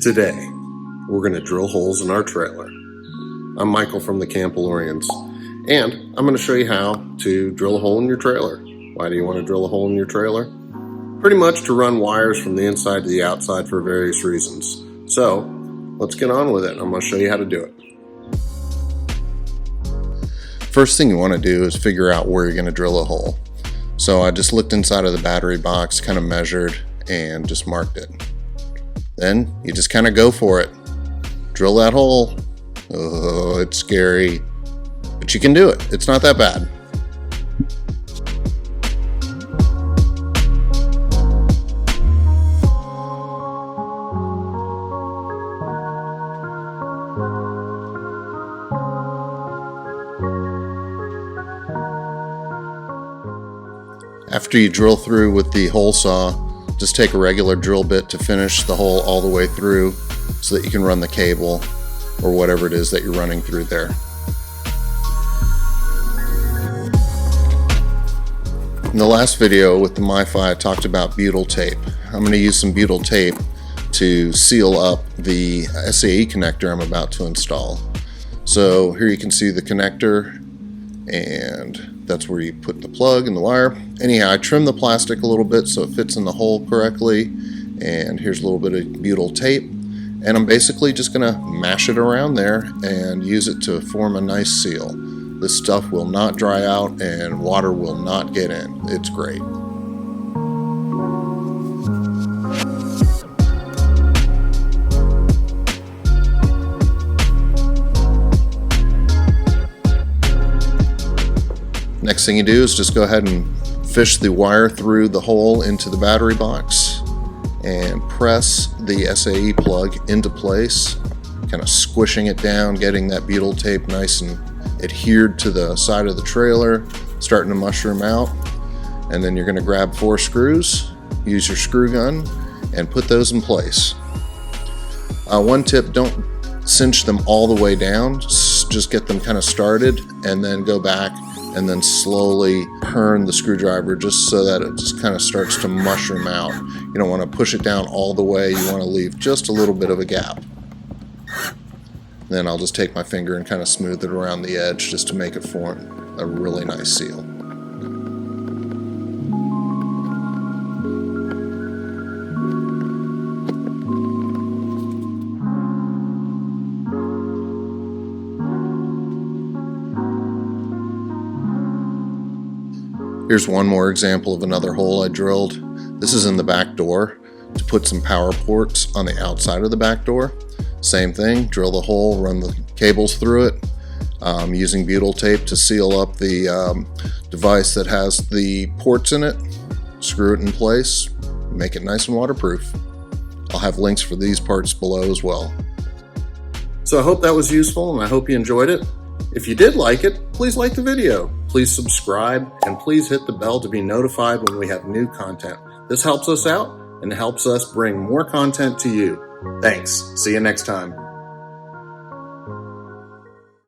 Today, we're going to drill holes in our trailer. I'm Michael from the Campalorians, and I'm going to show you how to drill a hole in your trailer. Why do you want to drill a hole in your trailer? Pretty much to run wires from the inside to the outside for various reasons. So, let's get on with it. I'm going to show you how to do it. First thing you want to do is figure out where you're going to drill a hole. So I just looked inside of the battery box, kind of measured, and just marked it. Then you just kind of go for it. Drill that hole. Oh, it's scary, but you can do it. It's not that bad. After you drill through with the hole saw, just take a regular drill bit to finish the hole all the way through so that you can run the cable or whatever it is that you're running through there. In the last video with the MiFi, I talked about butyl tape. I'm going to use some butyl tape to seal up the SAE connector I'm about to install. So here you can see the connector, and that's where you put the plug and the wire. Anyhow, I trimmed the plastic a little bit so it fits in the hole correctly, and here's a little bit of butyl tape, and I'm basically just gonna mash it around there and use it to form a nice seal. This stuff will not dry out and water will not get in. It's great. Next thing you do is just go ahead and fish the wire through the hole into the battery box and press the SAE plug into place, kind of squishing it down, getting that butyl tape nice and adhered to the side of the trailer, starting to mushroom out. And then you're going to grab 4 screws, use your screw gun, and put those in place. One tip, don't cinch them all the way down, just get them kind of started and then go back and then slowly turn the screwdriver just so that it just kind of starts to mushroom out. You don't want to push it down all the way, you want to leave just a little bit of a gap. Then I'll just take my finger and kind of smooth it around the edge just to make it form a really nice seal. Here's one more example of another hole I drilled. This is in the back door to put some power ports on the outside of the back door. Same thing, drill the hole, run the cables through it, using butyl tape to seal up the device that has the ports in it, screw it in place, make it nice and waterproof. I'll have links for these parts below as well. So I hope that was useful and I hope you enjoyed it. If you did like it, please like the video. Please subscribe and please hit the bell to be notified when we have new content. This helps us out and helps us bring more content to you. Thanks. See you next time.